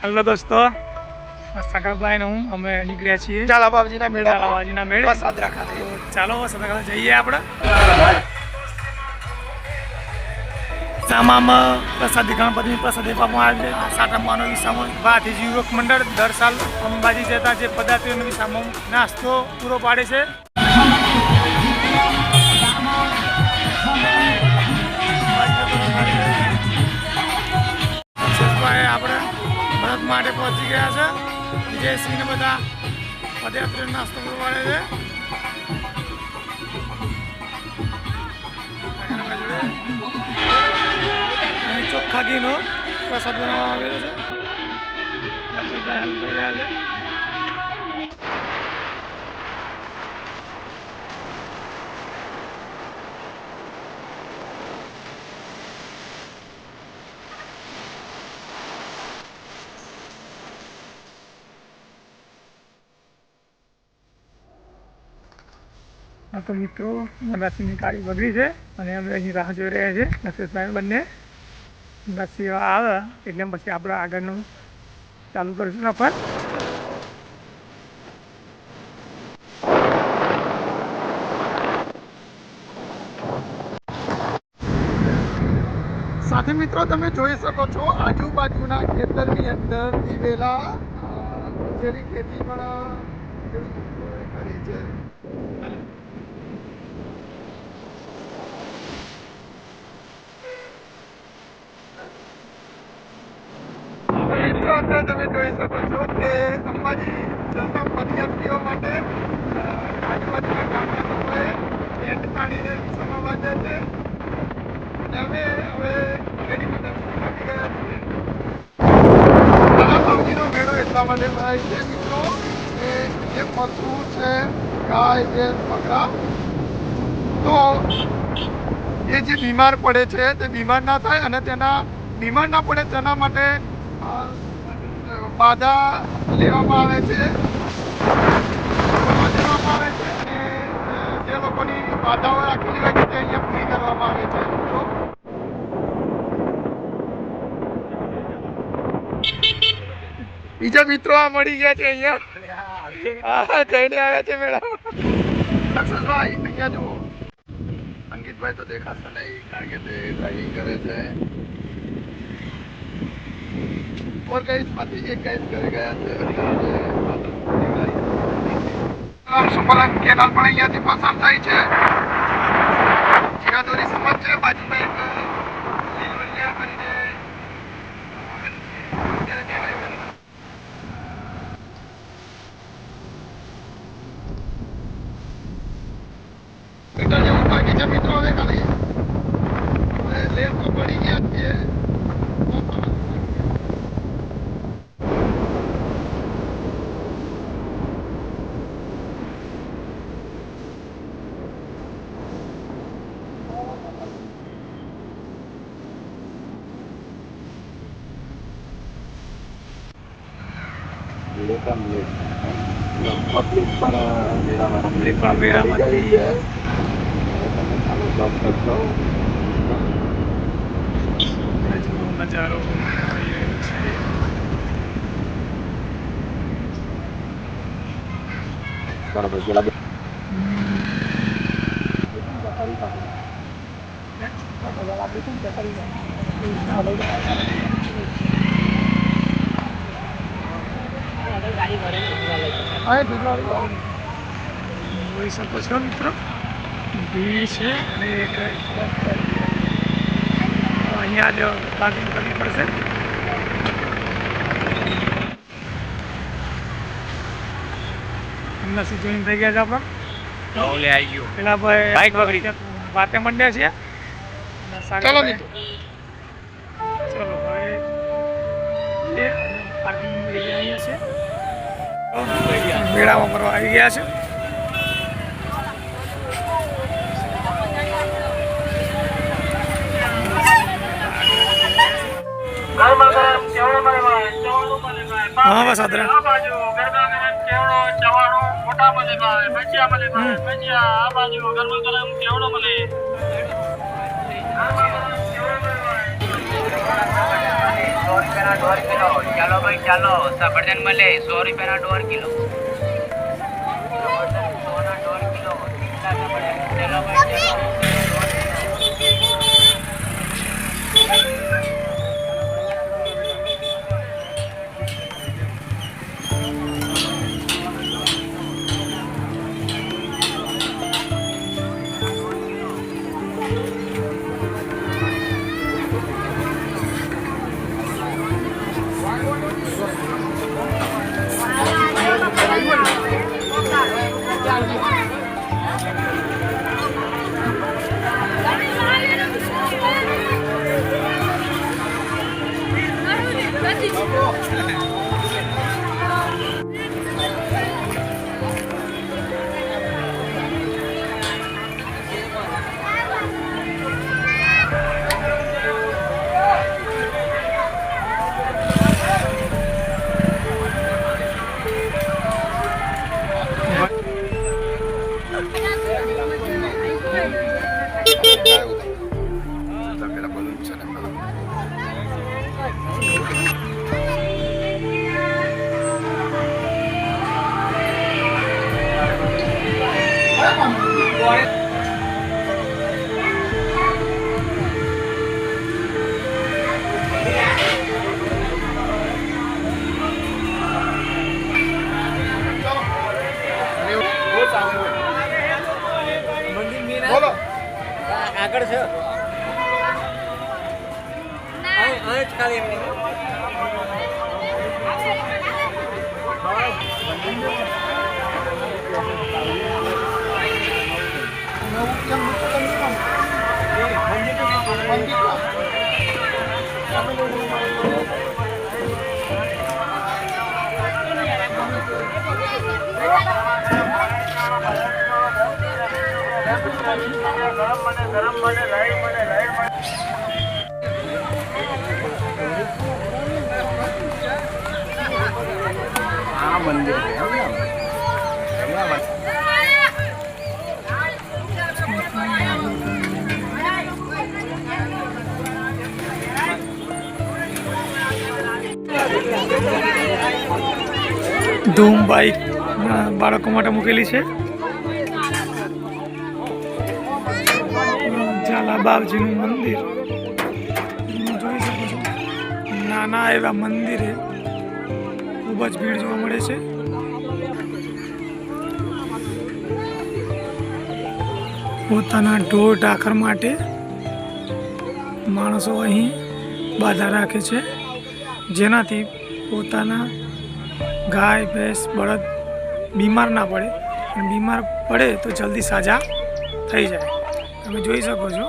Hello દોસ્તો, સકાભાઈ હું અમે નીકળ્યા છીએ ઝાલાબાજીના મેળે સાદરા ખાતે. ચાલો સાદરા ખાતે જઈએ આપણે. સામામાં પ્રસાદી ગણપતિની પ્રસાદી આપવામાં આવે છે. સાતમવાનો વિસામો ભારતીય યુવક મંડળ દર સાલ અંબાજી જતા જે પદાર્થીઓનો વિસામો નાસ્તો પૂરો પાડે છે. આપણે ભરત માટે પહોંચી ગયા છે. વિજયસિંહને બધા પદયાત્રીઓ નાસ્તો પૂરો પાડે છે. ચોખ્ખા ઘીનો પ્રસાદ બનાવવામાં આવેલો છે. તો મિત્રો નવરાત્રિની કાળી બગડી છે અને અમે અહીં રાહ જોઈ રહ્યા છીએ. નક્ષત્રભાઈ બંને બસ સેવા આવે એટલે પછી આપણે આગળનું ચાલુ કરીશું સફર. સાથે મિત્રો તમે જોઈ શકો છો આજુબાજુના ખેતરની અંદર દિવેલા જેની ખેતી પણ કરી છે. તમે જોઈ શકો છો કે અંબાજી જતા પદયાત્રીઓ માટે આજુબાજુના ગામના લોકોએ ટેન્ટ કાઢીને વિસામા બાંધ્યા છે. અને હવે એની માટે આવી ગયા છીએ. ઝાલાબાજીનો મેળો એટલા માટે ભરાય છે મિત્રો કે જે પશુ છે, ગાય, ભેંસ, બકરા, તો એ જે બીમાર પડે છે તે બીમાર ના થાય અને તેના બીમાર ના પડે તેના માટે બાધા લેવામાં આવે છે. અને જે લોકોની બાધાઓ રાખેલી હોય છે તે અહીંયા પૂરી કરવામાં આવે છે. બીજા મિત્રો આ મળી ગયા છે અહીંયા જઈને આવ્યા છે મેળામાં. લક્ષણભાઈ અહીંયા જુઓ, અંકિતભાઈ તો દેખાશે નહીં કારણ કે તે ડ્રાઇવિંગ કરે છે. और गाइस पाती एक गाइस घर ગયા છે. સુપરન કેનાલ પણ અહીંયાથી પસાર થાય છે. જીરાદોરી સમાજ છે બાજુમાં એક લીલવલિયા કરીને બેટા જેવું બાકી છે મિત્રો. હવે ખાલી લેટ તો પડી ગયા છીએ. પબ્લિક પણ મેળામાં નજારો જોઈ શકો છો મિત્રો. ભીડ છે અને અહીંયા જ પાર્કિંગ કરવી પડશે. નસી જોઈન થઈ ગયા છે આપણે. આવી ગયો પેલા ભાઈ બાઈક વગડી વાતે મંડ્યા છે. ચલો મિત્રો, ચલો હવે પાર્કિંગ લઈ ગયા છે. મેળામાં ફરવા આવી ગયા છે. હા બસ આદરા ₹100 કિલો. ચાલો ભાઈ ચાલો, સફરજન મળે ₹100 કિલો. ₹100 કિલો. ચાલો ભાઈ ચાલો. આગળ છે ખાલી મંદિર ધૂમ બાઈક બાળકો માટે મૂકેલી છે. ઝાલા બાવજીનું મંદિર જોઈ શકો છો. નાના એવા મંદિરે ખૂબ જ ભીડ જોવા મળે છે. પોતાના ઢોર ઢાંખર માટે માણસો અહીં બાધા રાખે છે, જેનાથી પોતાના ગાય ભેંસ બળદ બીમાર ના પડે, અને બીમાર પડે તો જલ્દી સાજા થઈ જાય. તમે જોઈ શકો છો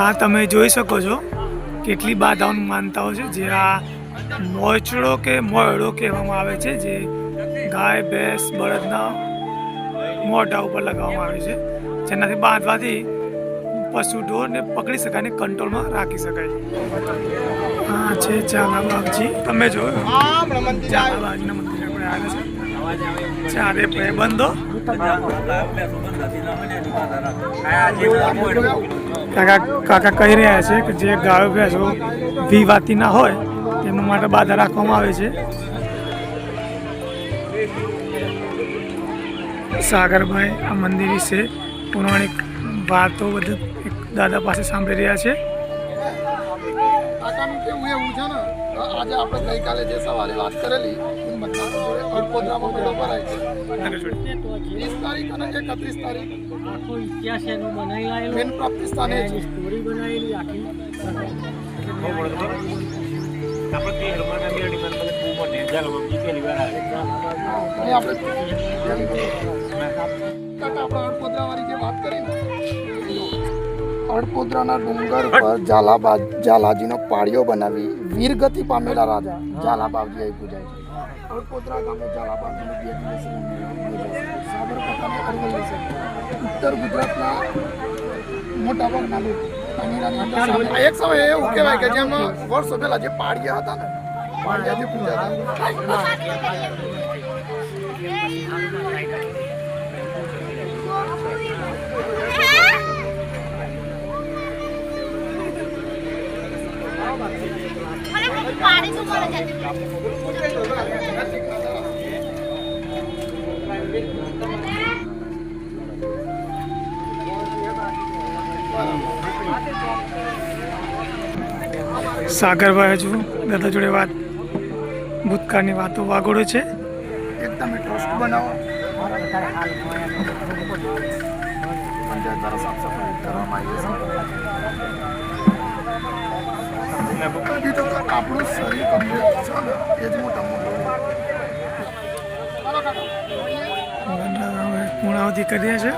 આ તમે જોઈ શકો છો કેટલી બાધાઓનું માનતાઓ છે. જે આ મોચડો કે મોયડો કહેવામાં આવે છે, જે ગાય ભેંસ બળદના મોઢા ઉપર લગાવવામાં આવે છે, જેનાથી બાંધવાથી પશુ ઢોરને પકડી શકાય અને કંટ્રોલમાં રાખી શકાય. આ છે ઝાલા બાવજી. તમે જોયું ઝાલા બાવજીના મંદિર આપણે આવ્યા છે. ચારે ભાઈબંધો કાકા કહી રહ્યા છે કે જે ગાયો ભેંસો વિવાતી ના હોય તેમના માટે બાધા રાખવામાં આવે છે. સાગરભાઈ આ મંદિર વિશે પૌરાણિક વાતો બધું દાદા પાસે સાંભળી રહ્યા છે. કાકાનું કેવું એવું છે ને, આજે આપણે ગઈકાલે જે સવારે વાત કરેલી અડપોદરામાં મેળો ભરાય છે 30 તારીખ અને 31 તારીખ આખો ઇતિહાસ એનો બનાવી લાવેલો, મેન પ્રાપ્તિ સ્થાને છે. સ્ટોરી બનાવેલી આખી. અને આપણે અડપોદરા વાળી જે વાત કરી ને, અડપોદરાના ડુંગર પર ઝાલાજીનો પાળિયો બનાવી વીરગતિ પામેલા રાજા ઝાલાબાવજી અહીં પૂજાય છે. અડપોદરા ગામે ઝાલાબાવજીનું 2 દિવસીય મેળો સાબરકાંઠાના અરવલ્લી છે. ઉત્તર ગુજરાતના મોટાભાગના લોકો એક સમય એવું કહેવાય કે જેમ વર્ષો પહેલા જે પાળિયા હતા ને, પાળિયા જે પૂજાતા સાગરભાઈ હજુ દાદા જોડે વાત ભૂતકાળની વાતો વાગોડે છે. એક તમે ટોસ્ટ બનાવો, પંચાયત દ્વારા સાફ સફાઈ કરવામાં આવી છે. બીજું તો આપણું શરીર કમ્પ્લીટ છે ને એ જ મોટા મોટું. પૂર્ણાવતી કરીએ છે.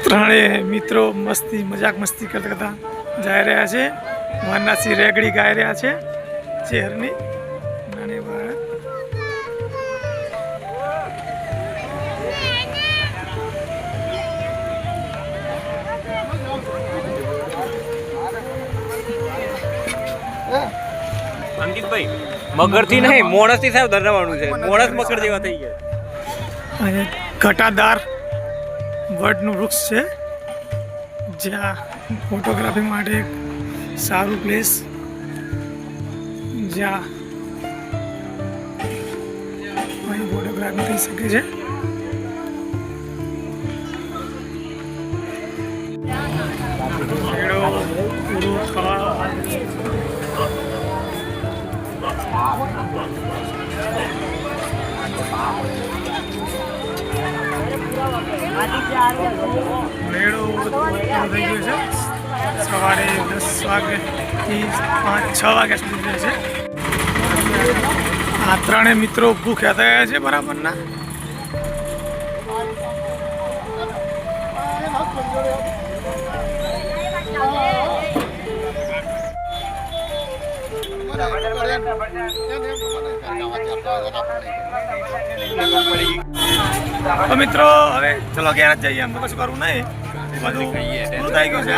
ત્રણેય મિત્રો મસ્તી મજાક મસ્તી કરતા કરતા જઈ રહ્યા છે. વારનાસી રેગડી ગાઈ રહ્યા છે. ચેરની નાની બાળક અંકિતભાઈ મગરથી નહીં મોણસથી સાહેબ ધરવાનું છે. મોણસ મગર જેવા થઈ ગયા. અને ઘટાદાર વડનું વૃક્ષ છે જ્યાં ફોટોગ્રાફી માટે એક સારું પ્લેસ, જ્યાં અહીં ફોટોગ્રાફી થઈ શકે છે. મેળો પૂરો થવા મેળો પૂરો થઈ ગયો છે. સવારે 10 વાગ્યાથી 5-6 વાગ્યા સુધી રહે છે. આ ત્રણેય મિત્રો ભૂખ્યા થયા છે બરાબરના. તો મિત્રો હવે ચલો ઘેર જ જઈએ. એમ તો કશું કરવું નહીં, બધું પૂરું થઈ ગયું છે.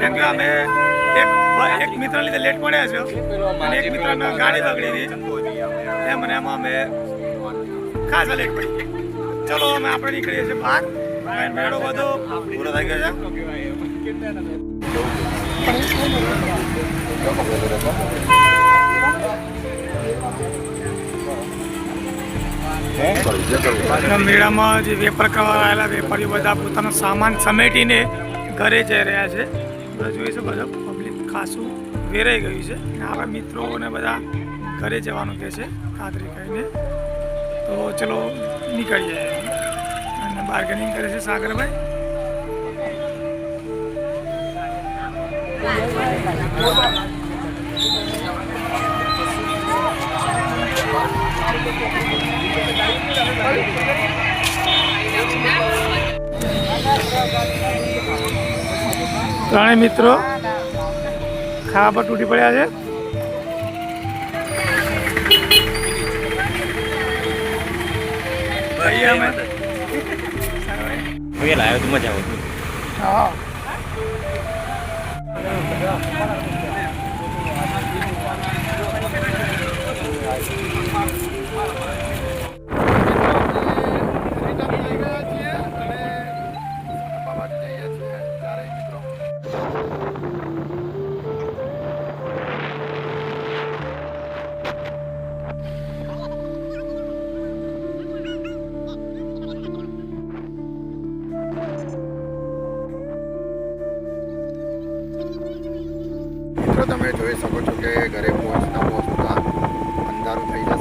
કેમ કે અમે એક મિત્ર લીધે લેટ પડ્યા છે અને એક મિત્રને ગાડી બગડી ગઈ એમ અને એમાં અમે ખાસા લેટ પડી ગયા. ચલો અમે આપણે નીકળીએ છીએ બહાર. મેળો બધો પૂરો થઈ ગયો છે. મેળામાં જે વેપાર કરવા આવેલા વેપારીઓ બધા પોતાનો સામાન સમેટીને ઘરે જઈ રહ્યા છે. બધા જોઈએ છે, બધા પબ્લિક ખાસું વેરાઈ ગયું છે. આપણા મિત્રોને બધા ઘરે જવાનું કહે છે ખાતરી કહીને. તો ચલો નીકળીએ. અને બાર્ગેનિંગ કરે છે સાગરભાઈ. ત્રણેય મિત્રો ખાવા પર તૂટી પડ્યા છે. અમે લાવ્યો તો મજા આવે. હા તમે જોઈ શકો છો કે ઘરે પહોંચતા અંધારું થઈ જાય